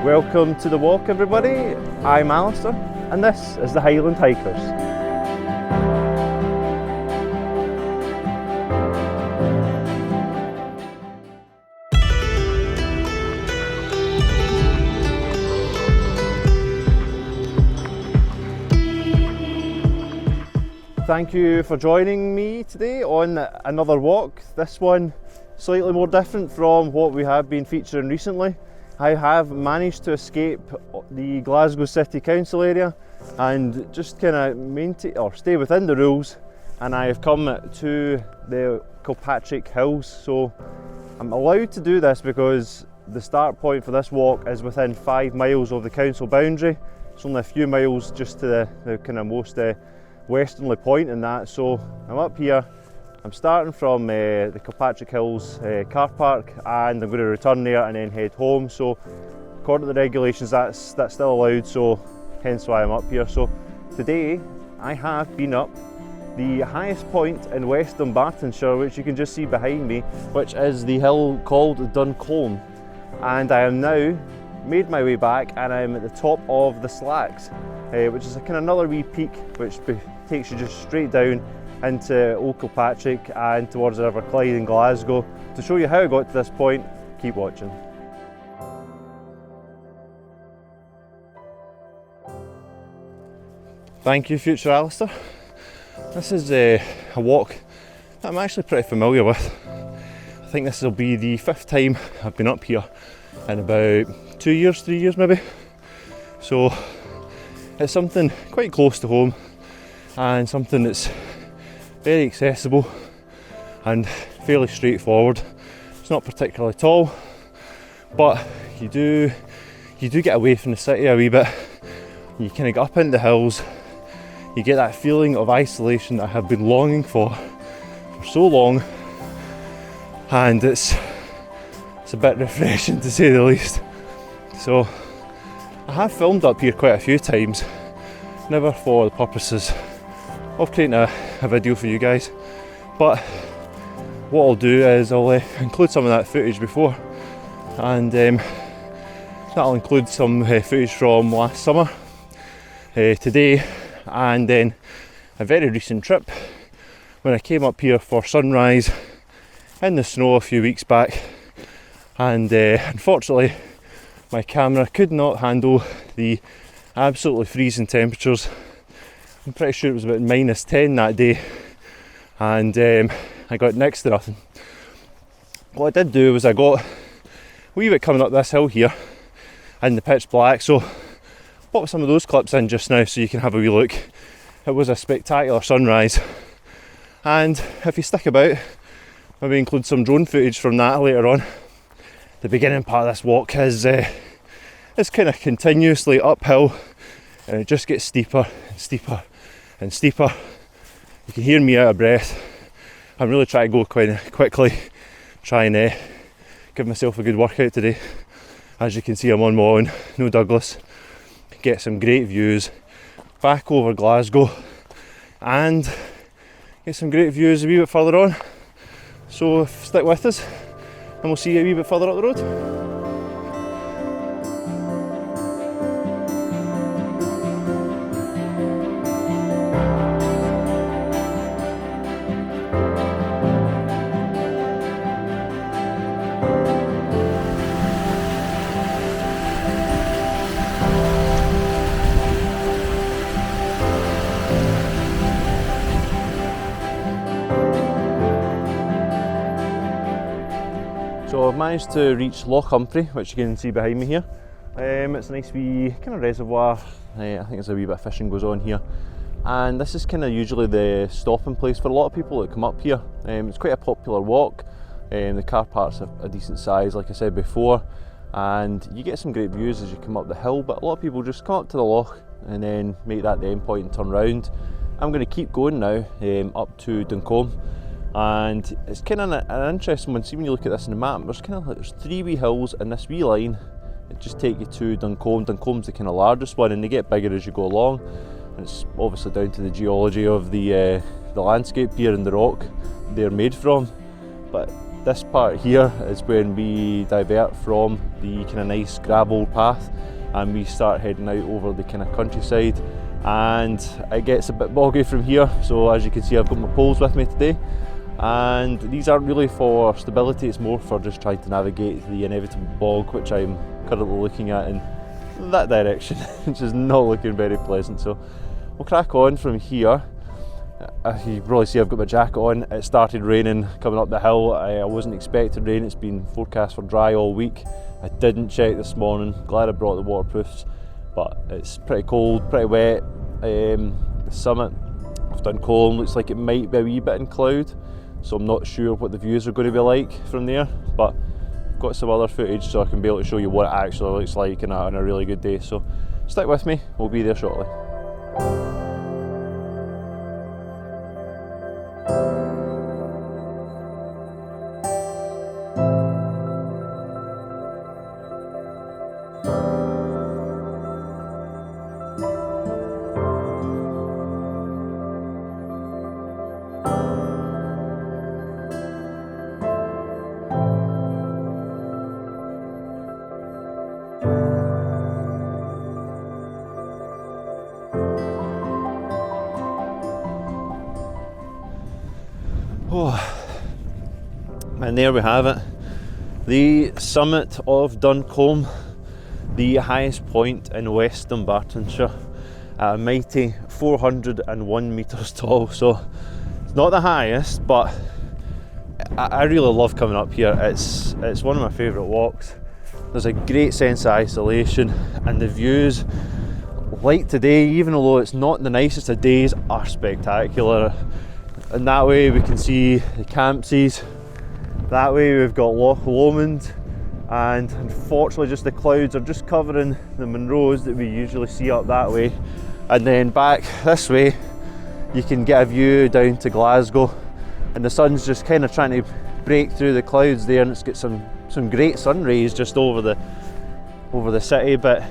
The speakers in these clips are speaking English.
Welcome to the walk, everybody. I'm Alistair and this is the Highland Hikers. Thank you for joining me today on another walk. This one slightly more different from what we have been featuring recently. I have managed to escape the Glasgow City Council area and just kind of maintain or stay within the rules, and I have come to the Kilpatrick Hills. So I'm allowed to do this because the start point for this walk is within 5 miles of the council boundary. It's only a few miles just to the kind of most westernly point in that. So I'm up here, I'm starting from the Kilpatrick Hills car park, and I'm going to return there and then head home. So according to the regulations that's still allowed, so hence why I'm up here. So today I have been up the highest point in West Dunbartonshire, which you can just see behind me, which is the hill called Duncolm, and I am now made my way back and I'm at the top of the Slacks, which is a kind of another wee peak which takes you just straight down into Old Kilpatrick and towards the River Clyde in Glasgow. To show you how I got to this point, keep watching. Thank you, future Alistair. This is a walk that I'm actually pretty familiar with. I think this will be the 5th time I've been up here in about 2 years, 3 years maybe. So it's something quite close to home and something that's very accessible and fairly straightforward. It's not particularly tall, but you do get away from the city a wee bit. You kind of get up into the hills, you get that feeling of isolation that I have been longing for so long, and it's a bit refreshing to say the least. So I have filmed up here quite a few times, never for the purposes of creating a video for you guys, but what I'll do is I'll include some of that footage before, and that'll include some footage from last summer, today, and then a very recent trip when I came up here for sunrise in the snow a few weeks back, and unfortunately my camera could not handle the absolutely freezing temperatures. I'm pretty sure it was about -10 that day, and I got next to nothing. What I did do was I got a wee bit coming up this hill here in the pitch black, so pop some of those clips in just now so you can have a wee look. It was a spectacular sunrise, and if you stick about, maybe include some drone footage from that later on. The beginning part of this walk is kind of continuously uphill, and it just gets steeper and steeper and steeper. You can hear me out of breath. I'm really trying to go quite quickly, try and give myself a good workout today. As you can see, I'm on my own, no Douglas. Get some great views back over Glasgow and get some great views a wee bit further on. So stick with us and we'll see you a wee bit further up the road. So I've managed to reach Loch Humphrey, which you can see behind me here. It's a nice wee kind of reservoir. I think there's a wee bit of fishing goes on here, and this is kind of usually the stopping place for a lot of people that come up here. It's quite a popular walk. The car park's a decent size, like I said before, and you get some great views as you come up the hill, but a lot of people just come up to the Loch and then make that the end point and turn round. I'm going to keep going now up to Duncolm. And it's kind of an interesting one. See, when you look at this on the map, there's 3 wee hills in this wee line that just take you to Duncolm. Duncolm's the kind of largest one, and they get bigger as you go along. And it's obviously down to the geology of the landscape here and the rock they're made from. But this part here is when we divert from the kind of nice gravel path and we start heading out over the kind of countryside, and it gets a bit boggy from here. So as you can see, I've got my poles with me today, and these aren't really for stability, it's more for just trying to navigate the inevitable bog, which I'm currently looking at in that direction, which is not looking very pleasant. So we'll crack on from here. You can probably see I've got my jacket on. It started raining coming up the hill. I wasn't expecting rain. It's been forecast for dry all week. I didn't check this morning. Glad I brought the waterproofs, but it's pretty cold, pretty wet. The summit of Duncolm looks like it might be a wee bit in cloud, so I'm not sure what the views are going to be like from there, but I've got some other footage so I can be able to show you what it actually looks like on a really good day. So stick with me, we'll be there shortly. And there we have it, the summit of Duncolm, the highest point in West Dunbartonshire, at a mighty 401 metres tall. So it's not the highest, but I really love coming up here. It's one of my favourite walks. There's a great sense of isolation, and the views, like today, even although it's not the nicest of days, are spectacular. And that way we can see the Campsies. That way we've got Loch, and unfortunately just the clouds are just covering the Munros that we usually see up that way. And then back this way you can get a view down to Glasgow, and the sun's just kind of trying to break through the clouds there, and it's got some great sun rays just over the city. But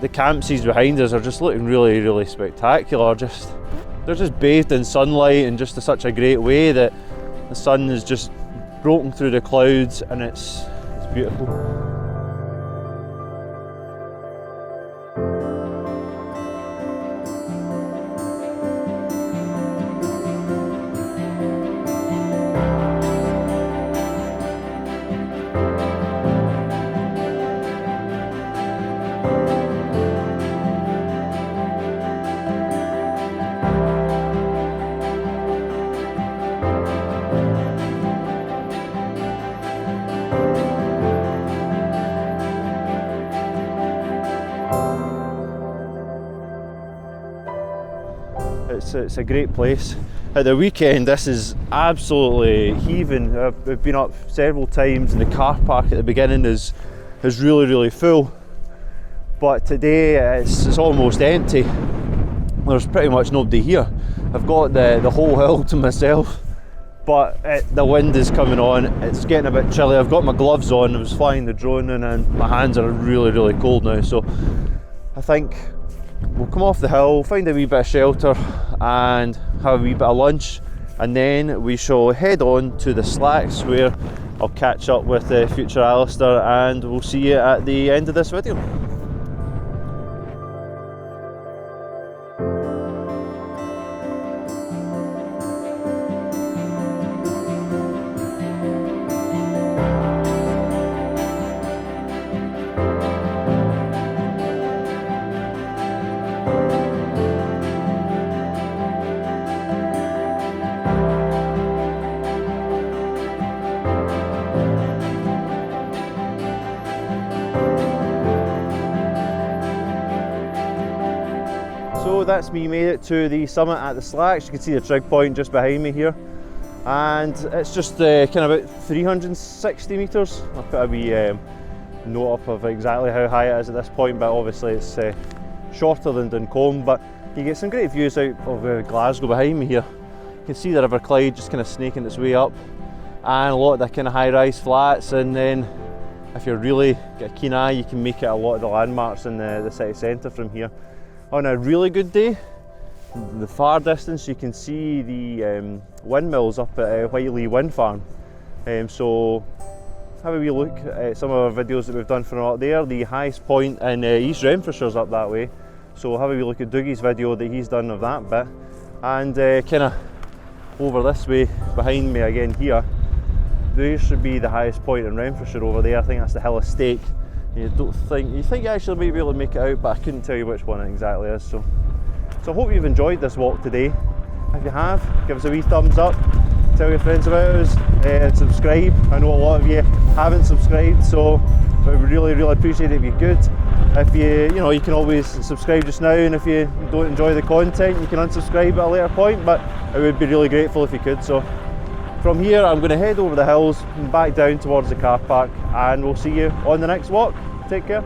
the Campsies behind us are just looking really, really spectacular. They're just bathed in sunlight in just such a great way that the sun is just broken through the clouds, and it's beautiful. It's a great place. At the weekend this is absolutely heaving. I've been up several times, and the car park at the beginning is really, really full. But today it's almost empty. There's pretty much nobody here. I've got the whole hill to myself, but the wind is coming on. It's getting a bit chilly. I've got my gloves on. I was flying the drone, and my hands are really, really cold now. So I think we'll come off the hill, find a wee bit of shelter and have a wee bit of lunch, and then we shall head on to the Slacks, where I'll catch up with future Alistair, and we'll see you at the end of this video. So that's me made it to the summit at the Slacks. You can see the trig point just behind me here, and it's just kind of about 360 metres. I'll put a wee note up of exactly how high it is at this point, but obviously it's shorter than Duncolm. But you get some great views out of Glasgow behind me here. You can see the River Clyde just kind of snaking its way up, and a lot of the kind of high-rise flats. And then if you're really got a keen eye, you can make it a lot of the landmarks in the city centre from here. On a really good day, the far distance you can see the windmills up at Whiteley Wind Farm, So have a wee look at some of our videos that we've done from up there. The highest point in East Renfrewshire's up that way, so have a wee look at Dougie's video that he's done of that bit. And kind of over this way behind me again here, there should be the highest point in Renfrewshire over there. I think that's the Hill of Stake. You think you actually might be able to make it out, but I couldn't tell you which one it exactly is. So I hope you've enjoyed this walk today. If you have, give us a wee thumbs up, tell your friends about us, and subscribe. I know a lot of you haven't subscribed, so we really appreciate it if you could. If you can always subscribe just now, and if you don't enjoy the content, you can unsubscribe at a later point, but I would be really grateful if you could. So from here, I'm going to head over the hills and back down towards the car park, and we'll see you on the next walk. Take care.